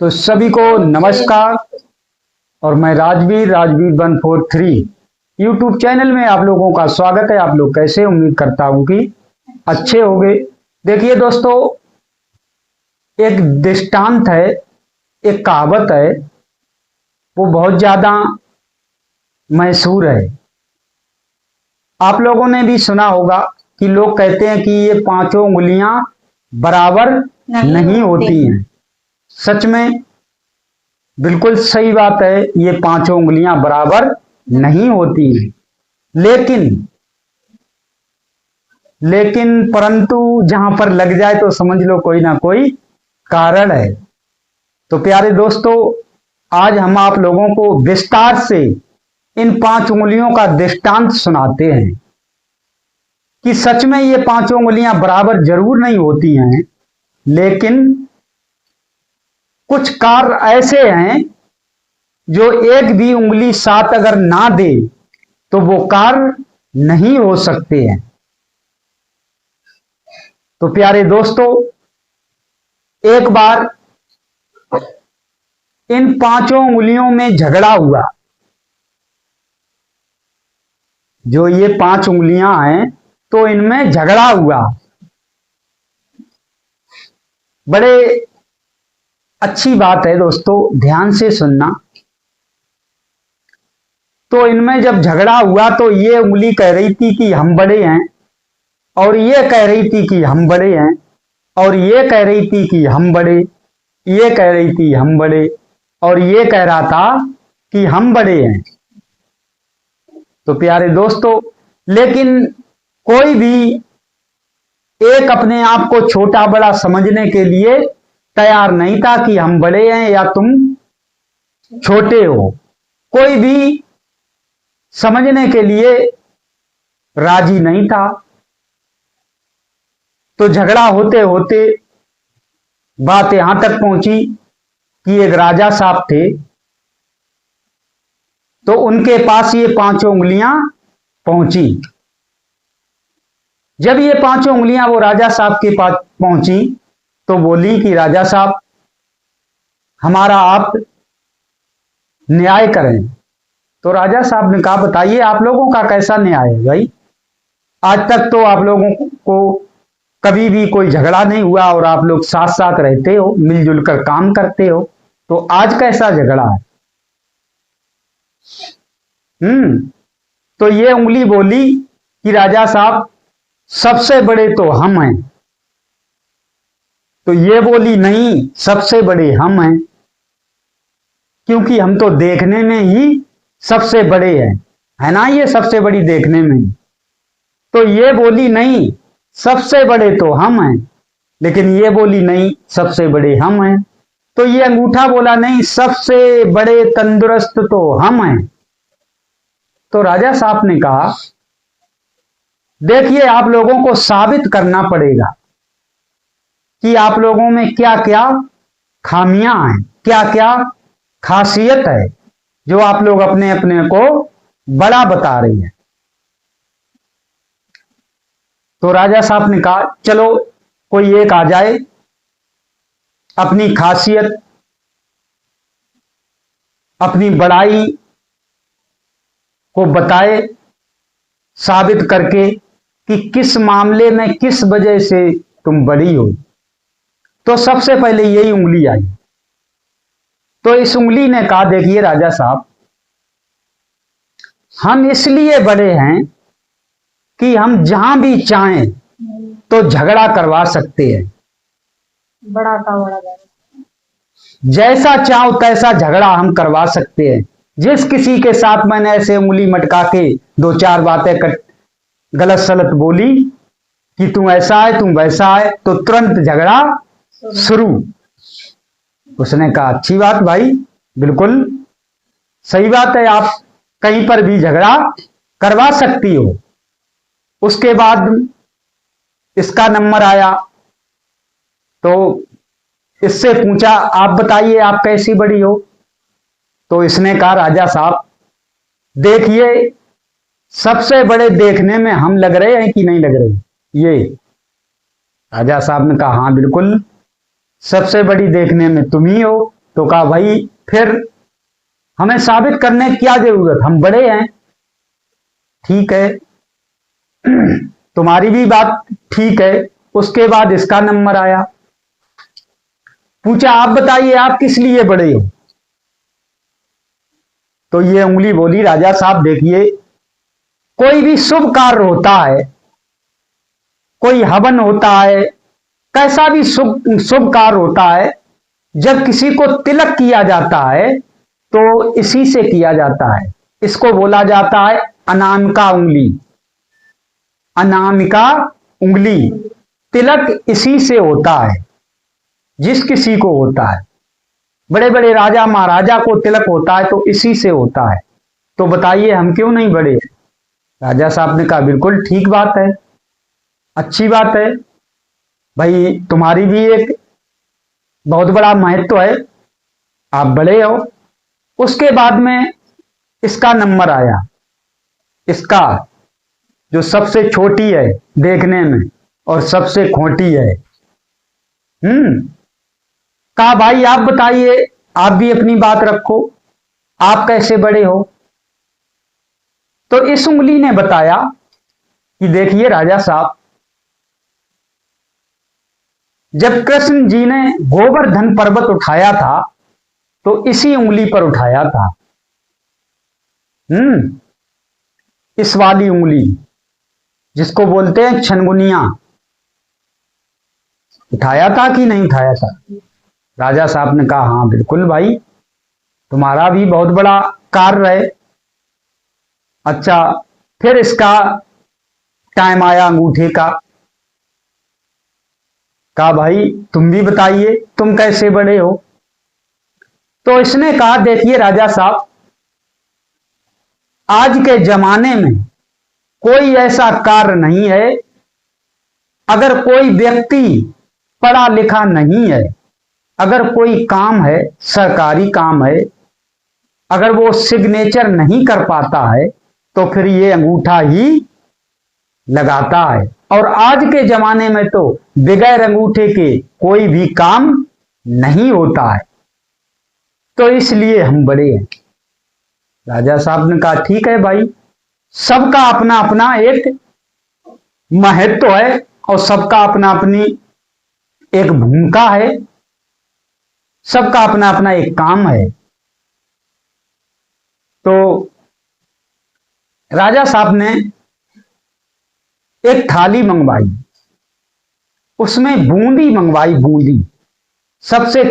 तो सभी को नमस्कार। और मैं राजवीर 143 यूट्यूब चैनल में आप लोगों का स्वागत है। आप लोग कैसे? उम्मीद करता हूं कि अच्छे होंगे। देखिए दोस्तों, एक दृष्टांत है, एक कहावत है, वो बहुत ज्यादा मशहूर है। आप लोगों ने भी सुना होगा कि लोग कहते हैं कि ये पांचों उंगलियां बराबर नहीं होती हैं। सच में बिल्कुल सही बात है, ये पांचों उंगलियां बराबर नहीं होती हैं। लेकिन परंतु जहां पर लग जाए तो समझ लो कोई ना कोई कारण है। तो प्यारे दोस्तों, आज हम आप लोगों को विस्तार से इन पांच उंगलियों का दृष्टांत सुनाते हैं कि सच में ये पांचों उंगलियां बराबर जरूर नहीं होती हैं, लेकिन कुछ कार्य ऐसे हैं जो एक भी उंगली साथ अगर ना दे तो वो कार्य नहीं हो सकते हैं। तो प्यारे दोस्तों, एक बार इन पांचों उंगलियों में झगड़ा हुआ। जो ये पांच उंगलियां हैं तो इनमें झगड़ा हुआ। बड़े अच्छी बात है दोस्तों, ध्यान से सुनना। तो इनमें जब झगड़ा हुआ तो ये उंगली कह रही थी कि हम बड़े हैं, और ये कह रही थी कि हम बड़े हैं, और ये कह रही थी कि हम बड़े, ये कह रही थी हम बड़े, और ये कह रहा था कि हम बड़े हैं। तो प्यारे दोस्तों, लेकिन कोई भी एक अपने आप को छोटा बड़ा समझने के लिए तैयार नहीं था कि हम बड़े हैं या तुम छोटे हो। कोई भी समझने के लिए राजी नहीं था। तो झगड़ा होते होते बात यहां तक पहुंची कि एक राजा साहब थे, तो उनके पास ये पांचों उंगलियां पहुंची। जब ये पांचों उंगलियां वो राजा साहब के पास पहुंची तो बोली कि राजा साहब, हमारा आप न्याय करें। तो राजा साहब ने कहा, बताइए आप लोगों का कैसा न्याय है भाई? आज तक तो आप लोगों को कभी भी कोई झगड़ा नहीं हुआ और आप लोग साथ साथ रहते हो, मिलजुल कर काम करते हो, तो आज कैसा झगड़ा है? तो ये उंगली बोली कि राजा साहब, सबसे बड़े तो हम हैं। तो ये बोली, नहीं, सबसे बड़े हम हैं, क्योंकि हम तो देखने में ही सबसे बड़े हैं, है ना? ये सबसे बड़ी देखने में ही। तो ये बोली, नहीं, सबसे बड़े तो हम हैं। लेकिन ये बोली, नहीं, सबसे बड़े हम हैं। तो ये अंगूठा बोला, नहीं, सबसे बड़े तंदुरुस्त तो हम हैं। तो राजा साहब ने कहा, देखिए, आप लोगों को साबित करना पड़ेगा कि आप लोगों में क्या क्या खामियां हैं, क्या क्या खासियत है, जो आप लोग अपने अपने को बड़ा बता रही है। तो राजा साहब ने कहा, चलो कोई एक आ जाए, अपनी खासियत, अपनी बड़ाई को बताए, साबित करके कि किस मामले में किस वजह से तुम बड़ी हो। तो सबसे पहले यही उंगली आई। तो इस उंगली ने कहा, देखिए राजा साहब, हम इसलिए बड़े हैं कि हम जहां भी चाहें तो झगड़ा करवा सकते हैं। बड़ा का बड़ा, जैसा चाहो तैसा झगड़ा हम करवा सकते हैं। जिस किसी के साथ मैंने ऐसे उंगली मटका के दो चार बातें गलत सलत बोली कि तू ऐसा है, तुम वैसा है, तो तुरंत झगड़ा शुरू। उसने कहा, अच्छी बात भाई, बिल्कुल सही बात है, आप कहीं पर भी झगड़ा करवा सकती हो। उसके बाद इसका नंबर आया, तो इससे पूछा, आप बताइए आप कैसी बड़ी हो? तो इसने कहा, राजा साहब देखिए, सबसे बड़े देखने में हम लग रहे हैं कि नहीं लग रहे? ये राजा साहब ने कहा, हाँ बिल्कुल, सबसे बड़ी देखने में तुम ही हो। तो कहा भाई फिर हमें साबित करने की क्या जरूरत, हम बड़े हैं। ठीक है, तुम्हारी भी बात ठीक है। उसके बाद इसका नंबर आया, पूछा आप बताइए आप किस लिए बड़े हो। तो ये उंगली बोली राजा साहब देखिए, कोई भी शुभ कार्य होता है, कोई हवन होता है, कैसा भी शुभ शुभ कार्य होता है, जब किसी को तिलक किया जाता है तो इसी से किया जाता है। इसको बोला जाता है अनामिका उंगली। अनामिका उंगली, तिलक इसी से होता है, जिस किसी को होता है। बड़े बड़े राजा महाराजा को तिलक होता है तो इसी से होता है। तो बताइए हम क्यों नहीं बड़े। राजा साहब ने कहा बिल्कुल ठीक बात है, अच्छी बात है भाई, तुम्हारी भी एक बहुत बड़ा महत्व है, आप बड़े हो। उसके बाद में इसका नंबर आया, इसका जो सबसे छोटी है देखने में और सबसे खोटी है। कहा भाई आप बताइए, आप भी अपनी बात रखो, आप कैसे बड़े हो। तो इस उंगली ने बताया कि देखिए राजा साहब, जब कृष्ण जी ने गोवर्धन पर्वत उठाया था तो इसी उंगली पर उठाया था। इस वाली उंगली जिसको बोलते हैं छनगुनिया, उठाया था कि नहीं उठाया था। राजा साहब ने कहा हाँ बिल्कुल भाई, तुम्हारा भी बहुत बड़ा कार्य है। अच्छा, फिर इसका टाइम आया अंगूठे का। कहा भाई तुम भी बताइए तुम कैसे बड़े हो। तो इसने कहा देखिए राजा साहब, आज के जमाने में कोई ऐसा कार्य नहीं है, अगर कोई व्यक्ति पढ़ा लिखा नहीं है, अगर कोई काम है सरकारी काम है, अगर वो सिग्नेचर नहीं कर पाता है तो फिर ये अंगूठा ही लगाता है। और आज के जमाने में तो बगैर अंगूठे के कोई भी काम नहीं होता है, तो इसलिए हम बड़े हैं। राजा साहब ने कहा ठीक है भाई, सबका अपना अपना एक महत्व है और सबका अपना अपनी एक भूमिका है, सबका अपना अपना एक काम है। तो राजा साहब ने एक थाली मंगवाई, उसमें बूंदी मंगवाई, बूंदी। सबसे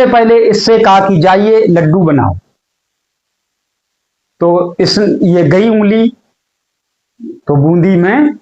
पहले इससे कहा कि जाइए लड्डू बनाओ। तो ये गई उंगली, तो बूंदी में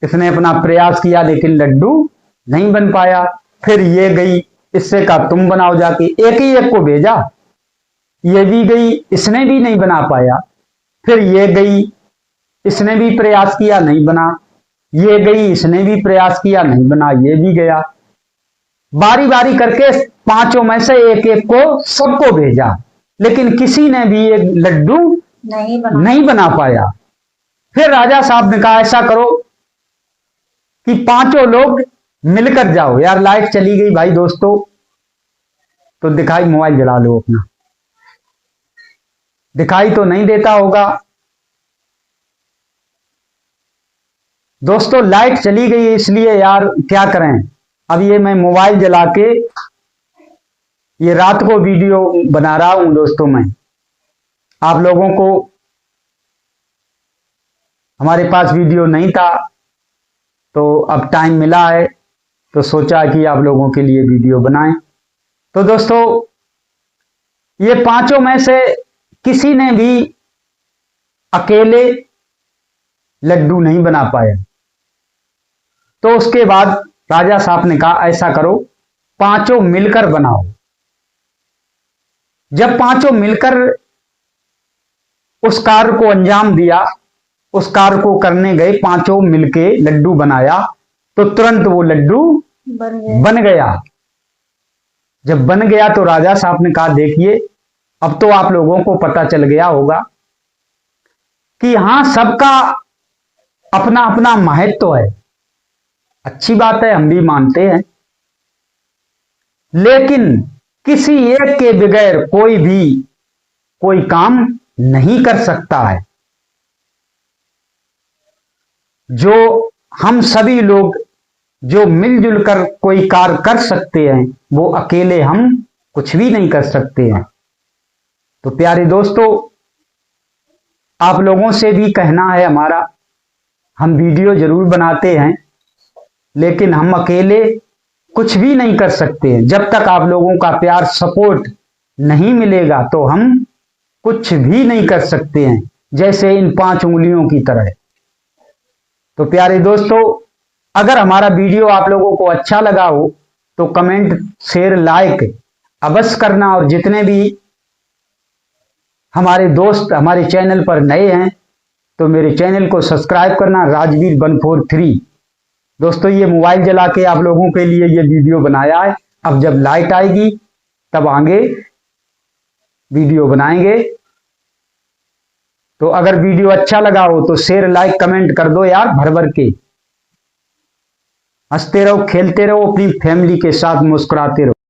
इसने अपना प्रयास किया लेकिन लड्डू नहीं बन पाया। फिर ये गई, इससे कहा तुम बनाओ जाके, एक ही एक को भेजा, ये भी गई, इसने भी नहीं बना पाया। फिर ये गई, इसने भी प्रयास किया नहीं बना, ये गई, इसने भी प्रयास किया नहीं बना, ये भी गया। बारी बारी करके पांचों में से एक एक को सबको भेजा, लेकिन किसी ने भी एक लड्डू नहीं बना पाया। फिर राजा साहब ने कहा ऐसा करो कि पांचों लोग मिलकर जाओ। यार लाइट चली गई भाई दोस्तों, तो दिखाई, मोबाइल जला लो अपना, दिखाई तो नहीं देता होगा दोस्तों, लाइट चली गई इसलिए यार क्या करें। अब ये मैं मोबाइल जला के ये रात को वीडियो बना रहा हूं दोस्तों। मैं आप लोगों को, हमारे पास वीडियो नहीं था तो अब टाइम मिला है तो सोचा कि आप लोगों के लिए वीडियो बनाएं। तो दोस्तों, ये पांचों में से किसी ने भी अकेले लड्डू नहीं बना पाया। तो उसके बाद राजा साहब ने कहा ऐसा करो, पांचों मिलकर बनाओ। जब पांचों मिलकर उस कार्य को अंजाम दिया, उस कार्य को करने गए, पांचों मिलके लड्डू बनाया, तो तुरंत वो लड्डू बन गया। जब बन गया तो राजा साहब ने कहा देखिए, अब तो आप लोगों को पता चल गया होगा कि हां सबका अपना अपना महत्व है। अच्छी बात है, हम भी मानते हैं, लेकिन किसी एक के बगैर कोई भी कोई काम नहीं कर सकता है। जो हम सभी लोग जो मिलजुल कर कोई कार्य कर सकते हैं, वो अकेले हम कुछ भी नहीं कर सकते हैं। तो प्यारे दोस्तों, आप लोगों से भी कहना है हमारा, हम वीडियो जरूर बनाते हैं, लेकिन हम अकेले कुछ भी नहीं कर सकते हैं। जब तक आप लोगों का प्यार सपोर्ट नहीं मिलेगा तो हम कुछ भी नहीं कर सकते हैं, जैसे इन 5 उंगलियों की तरह। तो प्यारे दोस्तों, अगर हमारा वीडियो आप लोगों को अच्छा लगा हो तो कमेंट, शेयर, लाइक अवश्य करना। और जितने भी हमारे दोस्त हमारे चैनल पर नए हैं तो मेरे चैनल को सब्सक्राइब करना, राजवीर 143। दोस्तों, ये मोबाइल जला के आप लोगों के लिए ये वीडियो बनाया है। अब जब लाइट आएगी तब आगे वीडियो बनाएंगे। तो अगर वीडियो अच्छा लगा हो तो शेयर, लाइक, कमेंट कर दो यार, भर भर के। हंसते रहो, खेलते रहो, अपनी फैमिली के साथ मुस्कुराते रहो।